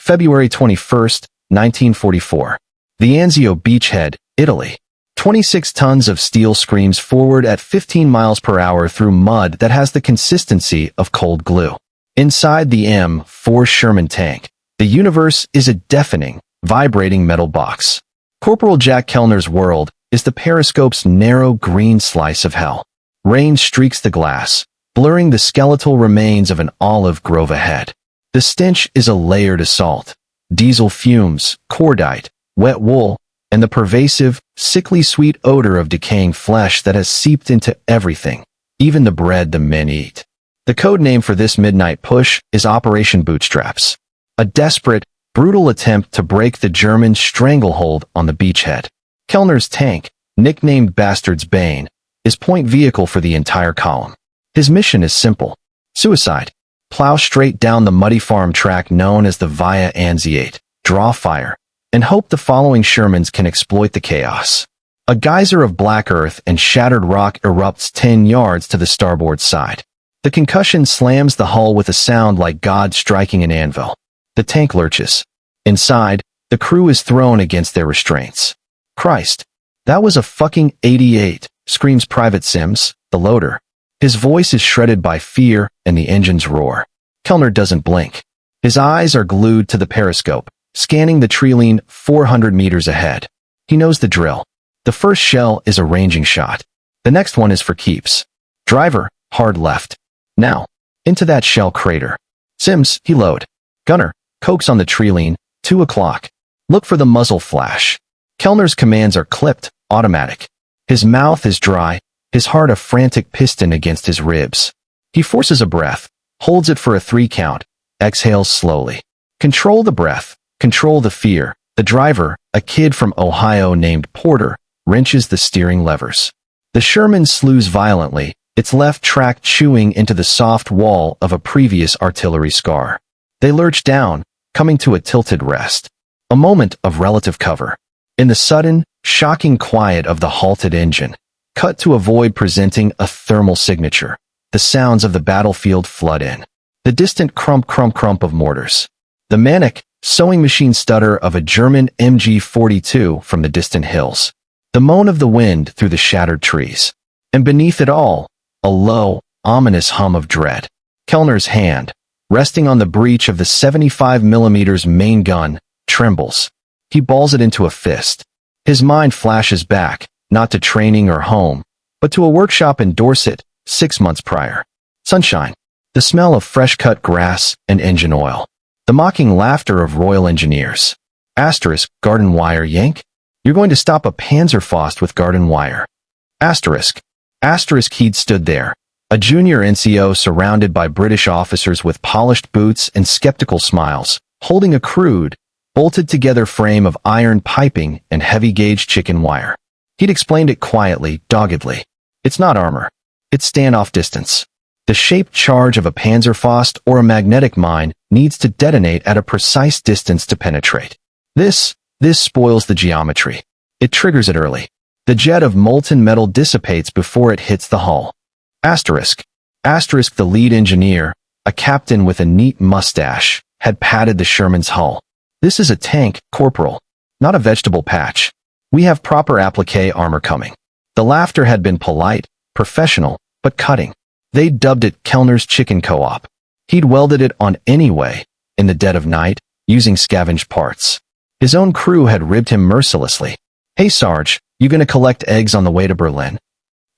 February 21st, 1944. The Anzio Beachhead, Italy. 26 tons of steel screams forward at 15 miles per hour through mud that has the consistency of cold glue. Inside the M4 Sherman tank, the universe is a deafening, vibrating metal box. Corporal Jack Kellner's world is the periscope's narrow green slice of hell. Rain streaks the glass, blurring the skeletal remains of an olive grove ahead. The stench is a layered assault. Diesel fumes, cordite, wet wool, and the pervasive, sickly sweet odor of decaying flesh that has seeped into everything, even the bread the men eat. The code name for this midnight push is Operation Bootstraps, a desperate, brutal attempt to break the German stranglehold on the beachhead. Kellner's tank, nicknamed Bastard's Bane, is point vehicle for the entire column. His mission is simple: suicide. Plow straight down the muddy farm track known as the Via Anziate, draw fire, and hope the following Shermans can exploit the chaos. A geyser of black earth and shattered rock erupts 10 yards to the starboard side. The concussion slams the hull with a sound like God striking an anvil. The tank lurches. Inside, the crew is thrown against their restraints. Christ, that was a fucking 88, screams Private Sims, the loader. His voice is shredded by fear and the engine's roar. Kellner doesn't blink. His eyes are glued to the periscope, scanning the tree line 400 meters ahead. He knows the drill. The first shell is a ranging shot. The next one is for keeps. Driver, hard left. Now, into that shell crater. Sims, he load. Gunner, coax on the tree line, 2 o'clock. Look for the muzzle flash. Kellner's commands are clipped, automatic. His mouth is dry, his heart a frantic piston against his ribs. He forces a breath, holds it for a 3 count, exhales slowly. Control the breath, control the fear. The driver, a kid from Ohio named Porter, wrenches the steering levers. The Sherman slews violently, its left track chewing into the soft wall of a previous artillery scar. They lurch down, coming to a tilted rest. A moment of relative cover. In the sudden, shocking quiet of the halted engine, cut to a void presenting a thermal signature. The sounds of the battlefield flood in. The distant crump of mortars. The manic, sewing machine stutter of a German MG-42 from the distant hills. The moan of the wind through the shattered trees. And beneath it all, a low, ominous hum of dread. Kellner's hand, resting on the breech of the 75mm main gun, trembles. He balls it into a fist. His mind flashes back, not to training or home, but to a workshop in Dorset, 6 months prior. Sunshine. The smell of fresh-cut grass and engine oil. The mocking laughter of Royal Engineers. Asterisk, garden wire yank? You're going to stop a Panzerfaust with garden wire. Asterisk. Asterisk he'd stood there, a junior NCO surrounded by British officers with polished boots and skeptical smiles, holding a crude, bolted-together frame of iron piping and heavy-gauge chicken wire. He'd explained it quietly, doggedly. It's not armor. It's standoff distance. The shaped charge of a Panzerfaust or a magnetic mine needs to detonate at a precise distance to penetrate. This spoils the geometry. It triggers it early. The jet of molten metal dissipates before it hits the hull. Asterisk. Asterisk the lead engineer, a captain with a neat mustache, had patted the Sherman's hull. This is a tank, Corporal, not a vegetable patch. We have proper applique armor coming. The laughter had been polite, professional, but cutting. They'd dubbed it Kellner's Chicken Co-op. He'd welded it on anyway, in the dead of night, using scavenged parts. His own crew had ribbed him mercilessly. Hey Sarge, you gonna collect eggs on the way to Berlin?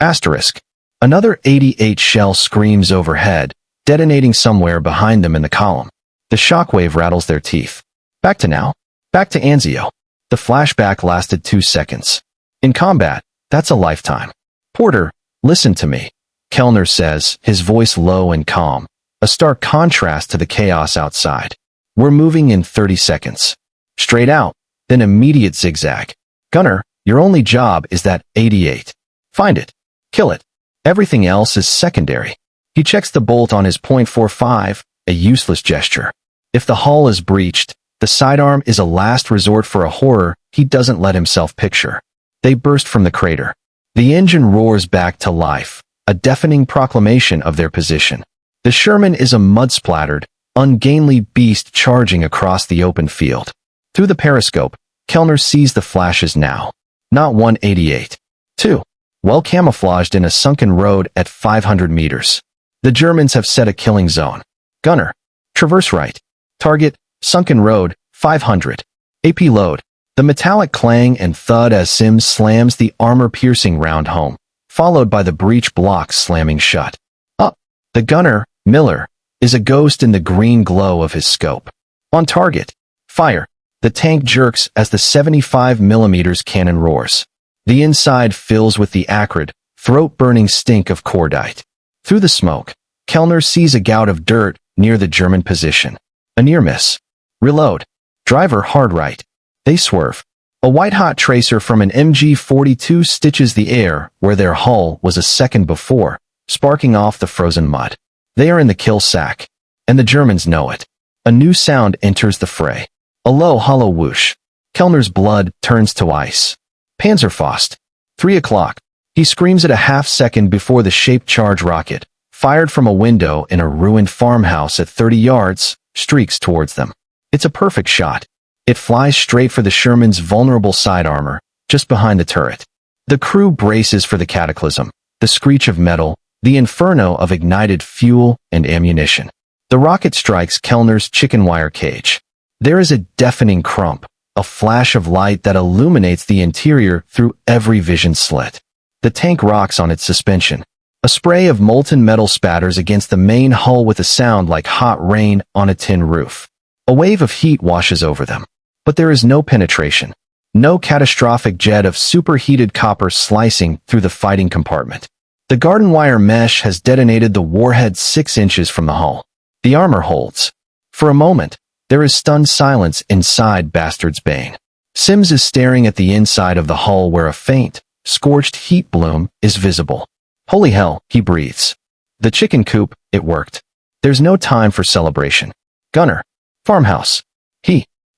Asterisk. Another 88 shell screams overhead, detonating somewhere behind them in the column. The shockwave rattles their teeth. Back to now. Back to Anzio. The flashback lasted 2 seconds. In combat, that's a lifetime. Porter, listen to me, Kellner says, his voice low and calm, a stark contrast to the chaos outside. We're moving in 30 seconds. Straight out, then immediate zigzag. Gunner, your only job is that 88. Find it. Kill it. Everything else is secondary. He checks the bolt on his .45, a useless gesture. If the hull is breached, the sidearm is a last resort for a horror he doesn't let himself picture. They burst from the crater. The engine roars back to life, a deafening proclamation of their position. The Sherman is a mud-splattered, ungainly beast charging across the open field. Through the periscope, Kellner sees the flashes now. Not 188. 2. Well camouflaged in a sunken road at 500 meters. The Germans have set a killing zone. Gunner. Traverse right. Target, sunken road, 500. AP load. The metallic clang and thud as Sims slams the armor-piercing round home, followed by the breech blocks slamming shut. Up. The gunner, Miller, is a ghost in the green glow of his scope. On target. Fire. The tank jerks as the 75mm cannon roars. The inside fills with the acrid, throat-burning stink of cordite. Through the smoke, Kellner sees a gout of dirt near the German position. A near miss. Reload. Driver hard right. They swerve. A white-hot tracer from an MG-42 stitches the air where their hull was a second before, sparking off the frozen mud. They are in the kill sack, and the Germans know it. A new sound enters the fray. A low, hollow whoosh. Kellner's blood turns to ice. Panzerfaust. 3 o'clock. He screams at a half-second before the shaped charge rocket, fired from a window in a ruined farmhouse at 30 yards, streaks towards them. It's a perfect shot. It flies straight for the Sherman's vulnerable side armor, just behind the turret. The crew braces for the cataclysm, the screech of metal, the inferno of ignited fuel and ammunition. The rocket strikes Kellner's chicken wire cage. There is a deafening crump, a flash of light that illuminates the interior through every vision slit. The tank rocks on its suspension. A spray of molten metal spatters against the main hull with a sound like hot rain on a tin roof. A wave of heat washes over them. But there is no penetration. No catastrophic jet of superheated copper slicing through the fighting compartment. The garden wire mesh has detonated the warhead 6 inches from the hull. The armor holds. For a moment, there is stunned silence inside Bastard's Bane. Sims is staring at the inside of the hull where a faint, scorched heat bloom is visible. Holy hell, he breathes. The chicken coop, it worked. There's no time for celebration. Gunner. Farmhouse.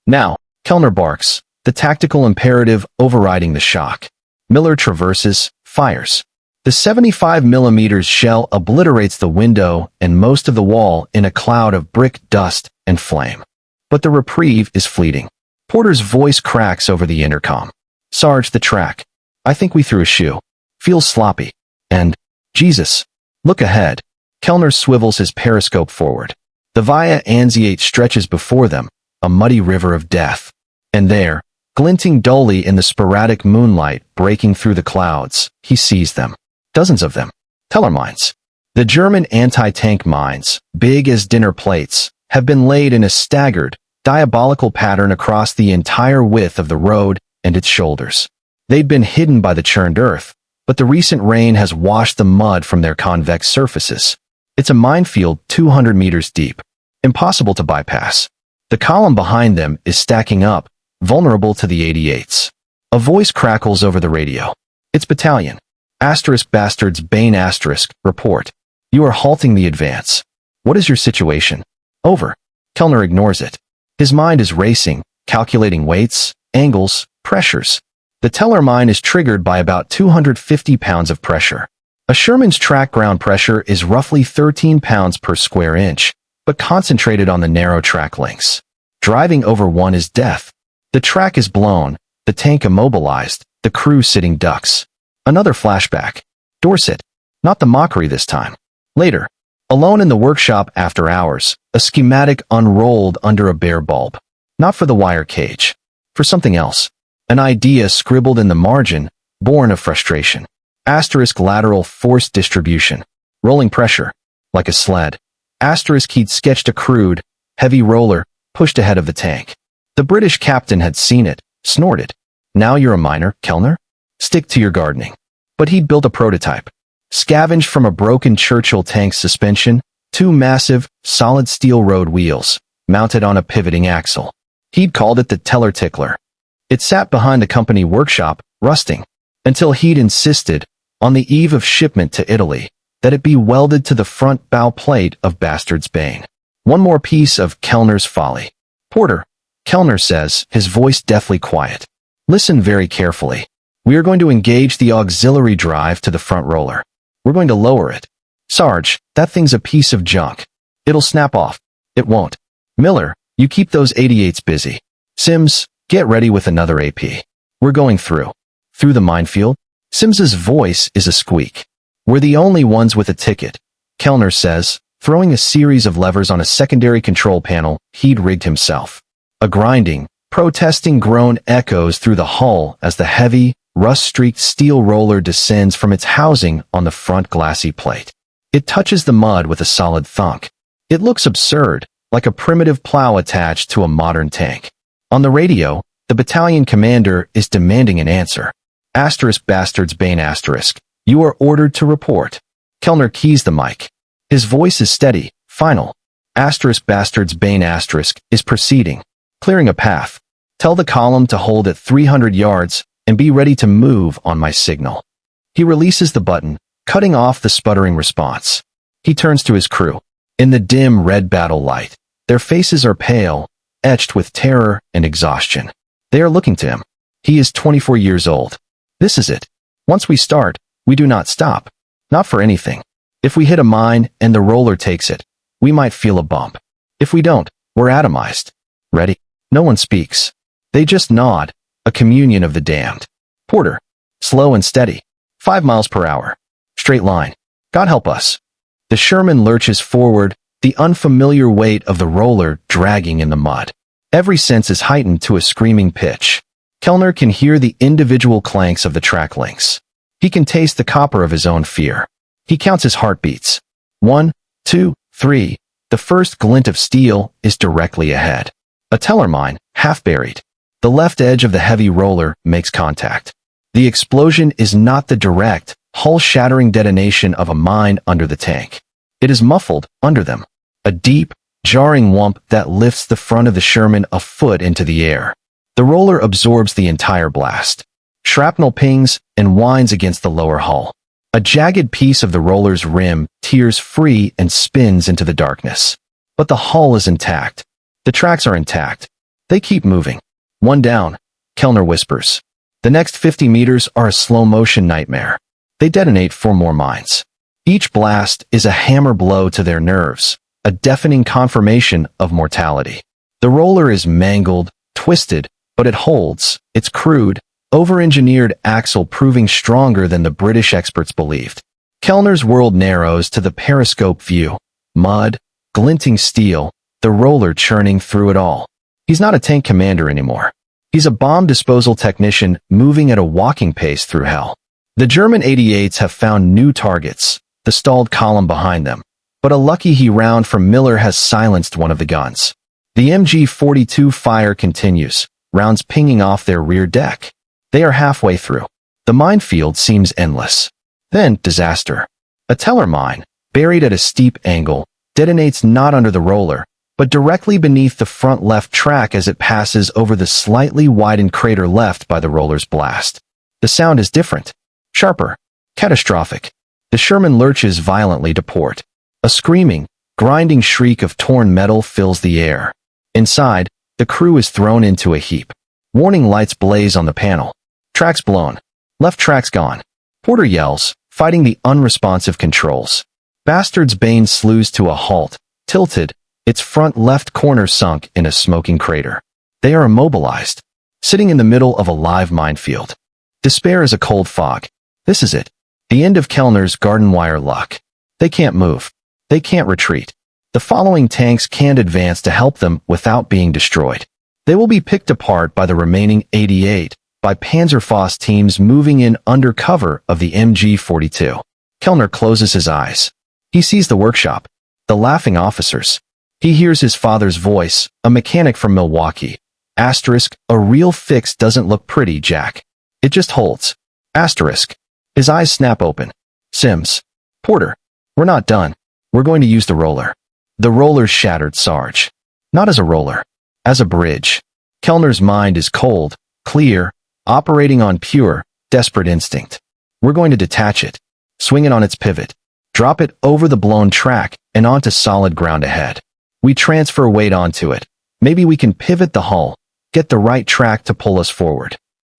Now, Kellner barks, the tactical imperative overriding the shock. Miller traverses, fires. The 75mm shell obliterates the window and most of the wall in a cloud of brick dust and flame. But the reprieve is fleeting. Porter's voice cracks over the intercom. Sarge, the track. I think we threw a shoe. Feels sloppy. And, Jesus. Look ahead. Kellner swivels his periscope forward. The Via Anziate stretches before them, a muddy river of death. And there, glinting dully in the sporadic moonlight breaking through the clouds, he sees them. Dozens of them. Teller mines. The German anti-tank mines, big as dinner plates, have been laid in a staggered, diabolical pattern across the entire width of the road and its shoulders. They'd been hidden by the churned earth, but the recent rain has washed the mud from their convex surfaces. It's a minefield 200 meters deep. Impossible to bypass. The column behind them is stacking up, vulnerable to the 88s. A voice crackles over the radio. It's battalion. Bastards Bane report. You are halting the advance. What is your situation? Over. Kellner ignores it. His mind is racing, calculating weights, angles, pressures. The teller mine is triggered by about 250 pounds of pressure. A Sherman's track ground pressure is roughly 13 pounds per square inch, but concentrated on the narrow track lengths. Driving over one is death. The track is blown, the tank immobilized, the crew sitting ducks. Another flashback. Dorset. Not the mockery this time. Later. Alone in the workshop after hours, a schematic unrolled under a bare bulb. Not for the wire cage. For something else. An idea scribbled in the margin, born of frustration. Lateral force distribution. Rolling pressure. Like a sled. He'd sketched a crude, heavy roller, pushed ahead of the tank. The British captain had seen it, snorted. Now you're a miner, Kellner? Stick to your gardening. But he'd built a prototype. Scavenged from a broken Churchill tank suspension, 2 massive, solid steel road wheels, mounted on a pivoting axle. He'd called it the Teller Tickler. It sat behind the company workshop, rusting, until he'd insisted, on the eve of shipment to Italy, that it be welded to the front bow plate of Bastard's Bane. One more piece of Kellner's folly. Porter, Kellner says, his voice deathly quiet. Listen very carefully. We are going to engage the auxiliary drive to the front roller. We're going to lower it. Sarge, that thing's a piece of junk. It'll snap off. It won't. Miller, you keep those 88s busy. Sims, get ready with another AP. We're going through. Through the minefield? Sims's voice is a squeak. We're the only ones with a ticket, Kellner says, throwing a series of levers on a secondary control panel he'd rigged himself. A grinding, protesting groan echoes through the hull as the heavy, rust-streaked steel roller descends from its housing on the front glassy plate. It touches the mud with a solid thunk. It looks absurd, like a primitive plow attached to a modern tank. On the radio, the battalion commander is demanding an answer. Bastards Bane asterisk. You are ordered to report. Kellner keys the mic. His voice is steady, final. Bastards Bane asterisk is proceeding. Clearing a path. Tell the column to hold at 300 yards and be ready to move on my signal. He releases the button, cutting off the sputtering response. He turns to his crew. In the dim red battle light, their faces are pale, etched with terror and exhaustion. They are looking to him. He is 24 years old. This is it. Once we start, we do not stop. Not for anything. If we hit a mine and the roller takes it, we might feel a bump. If we don't, we're atomized. Ready? No one speaks. They just nod, a communion of the damned. Porter. Slow and steady. 5 miles per hour. Straight line. God help us. The Sherman lurches forward, the unfamiliar weight of the roller dragging in the mud. Every sense is heightened to a screaming pitch. Kellner can hear the individual clanks of the track links. He can taste the copper of his own fear. He counts his heartbeats. 1, 2, 3. The first glint of steel is directly ahead. A teller mine, half buried. The left edge of the heavy roller makes contact. The explosion is not the direct, hull-shattering detonation of a mine under the tank. It is muffled under them. A deep, jarring whump that lifts the front of the Sherman a foot into the air. The roller absorbs the entire blast. Shrapnel pings and whines against the lower hull. A jagged piece of the roller's rim tears free and spins into the darkness. But the hull is intact. The tracks are intact. They keep moving. One down, Kellner whispers. The next 50 meters are a slow-motion nightmare. They detonate 4 more mines. Each blast is a hammer blow to their nerves, a deafening confirmation of mortality. The roller is mangled, twisted, but it holds, its crude, over-engineered axle proving stronger than the British experts believed. Kellner's world narrows to the periscope view. Mud, glinting steel, the roller churning through it all. He's not a tank commander anymore. He's a bomb disposal technician moving at a walking pace through hell. The German 88s have found new targets, the stalled column behind them, but a lucky he round from Miller has silenced one of the guns. The MG-42 fire continues, rounds pinging off their rear deck. They are halfway through. The minefield seems endless. Then, disaster. A teller mine, buried at a steep angle, detonates not under the roller, but directly beneath the front left track as it passes over the slightly widened crater left by the roller's blast. The sound is different. Sharper. Catastrophic. The Sherman lurches violently to port. A screaming, grinding shriek of torn metal fills the air. Inside, the crew is thrown into a heap. Warning lights blaze on the panel. Tracks blown. Left track's gone. Porter yells, fighting the unresponsive controls. Bane slews to a halt, tilted, its front left corner sunk in a smoking crater. They are immobilized, sitting in the middle of a live minefield. Despair is a cold fog. This is it. The end of Kellner's garden wire luck. They can't move. They can't retreat. The following tanks can't advance to help them without being destroyed. They will be picked apart by the remaining 88, by Panzerfaust teams moving in under cover of the MG-42. Kellner closes his eyes. He sees the workshop, the laughing officers. He hears his father's voice, a mechanic from Milwaukee. Asterisk, a real fix doesn't look pretty, Jack. It just holds. Asterisk. His eyes snap open. Sims. Porter. We're not done. We're going to use the roller. The roller's shattered, Sarge. Not as a roller. As a bridge. Kellner's mind is cold, clear, operating on pure, desperate instinct. We're going to detach it. Swing it on its pivot. Drop it over the blown track and onto solid ground ahead. We transfer weight onto it. Maybe we can pivot the hull, get the right track to pull us forward.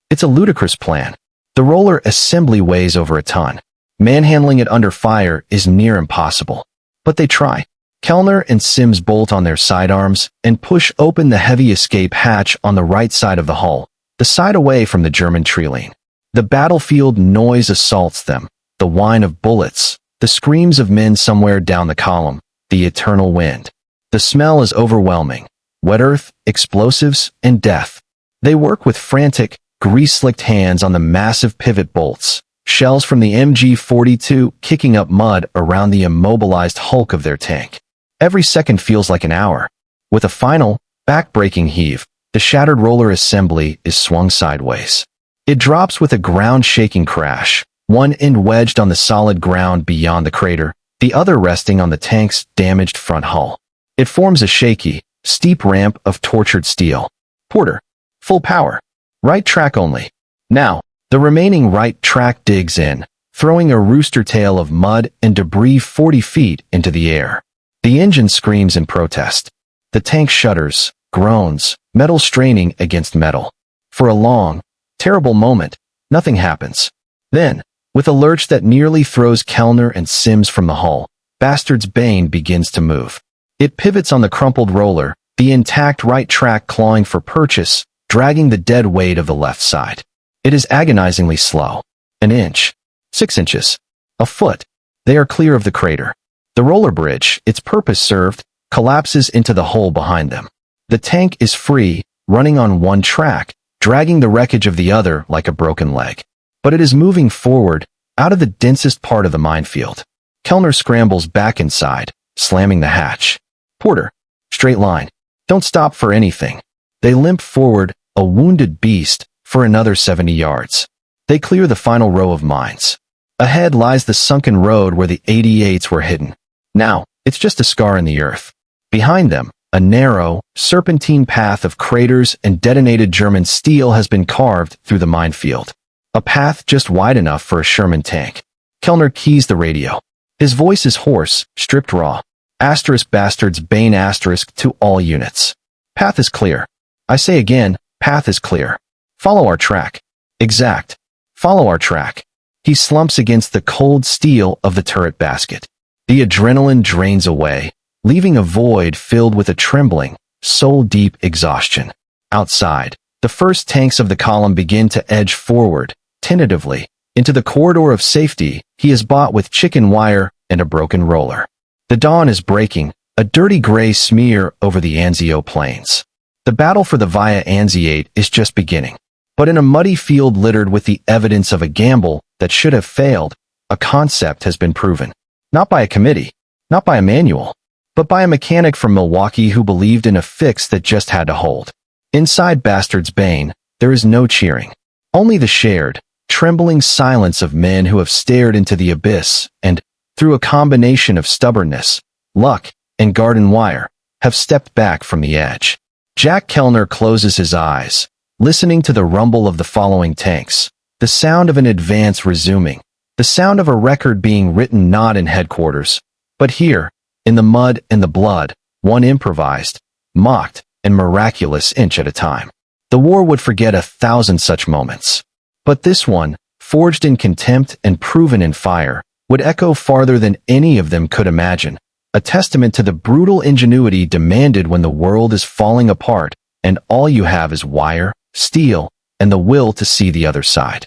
It's a ludicrous plan. The roller assembly weighs over a ton. Manhandling it under fire is near impossible. But they try. Kellner and Sims bolt on their sidearms and push open the heavy escape hatch on the right side of the hull, the side away from the German treeline. The battlefield noise assaults them, the whine of bullets, the screams of men somewhere down the column, the eternal wind. The smell is overwhelming. Wet earth, explosives, and death. They work with frantic, grease-slicked hands on the massive pivot bolts, shells from the MG-42 kicking up mud around the immobilized hulk of their tank. Every second feels like an hour. With a final, back-breaking heave, the shattered roller assembly is swung sideways. It drops with a ground-shaking crash, one end wedged on the solid ground beyond the crater, the other resting on the tank's damaged front hull. It forms a shaky, steep ramp of tortured steel. Porter. Full power. Right track only. Now, the remaining right track digs in, throwing a rooster tail of mud and debris 40 feet into the air. The engine screams in protest. The tank shudders, groans, metal straining against metal. For a long, terrible moment, nothing happens. Then, with a lurch that nearly throws Kellner and Sims from the hull, Bastard's Bane begins to move. It pivots on the crumpled roller, the intact right track clawing for purchase, dragging the dead weight of the left side. It is agonizingly slow. An inch. 6 inches. A foot. They are clear of the crater. The roller bridge, its purpose served, collapses into the hole behind them. The tank is free, running on one track, dragging the wreckage of the other like a broken leg. But it is moving forward, out of the densest part of the minefield. Kellner scrambles back inside, slamming the hatch. Porter. Straight line. Don't stop for anything. They limp forward, a wounded beast, for another 70 yards. They clear the final row of mines. Ahead lies the sunken road where the 88s were hidden. Now, it's just a scar in the earth. Behind them, a narrow, serpentine path of craters and detonated German steel has been carved through the minefield. A path just wide enough for a Sherman tank. Kellner keys the radio. His voice is hoarse, stripped raw. Bastards Bane to all units. Path is clear. I say again, path is clear. Follow our track. Exact. Follow our track. He slumps against the cold steel of the turret basket. The adrenaline drains away, leaving a void filled with a trembling, soul-deep exhaustion. Outside, the first tanks of the column begin to edge forward, tentatively, into the corridor of safety he has bought with chicken wire and a broken roller. The dawn is breaking, a dirty gray smear over the Anzio plains. The battle for the Via Anziate is just beginning. But in a muddy field littered with the evidence of a gamble that should have failed, a concept has been proven. Not by a committee, not by a manual, but by a mechanic from Milwaukee who believed in a fix that just had to hold. Inside Bastard's Bane, there is no cheering. Only the shared, trembling silence of men who have stared into the abyss and, through a combination of stubbornness, luck, and garden wire, have stepped back from the edge. Jack Kellner closes his eyes, listening to the rumble of the following tanks, the sound of an advance resuming, the sound of a record being written not in headquarters, but here, in the mud and the blood, one improvised, mocked, and miraculous inch at a time. The war would forget 1,000 such moments. But this one, forged in contempt and proven in fire, would echo farther than any of them could imagine, a testament to the brutal ingenuity demanded when the world is falling apart and all you have is wire, steel, and the will to see the other side.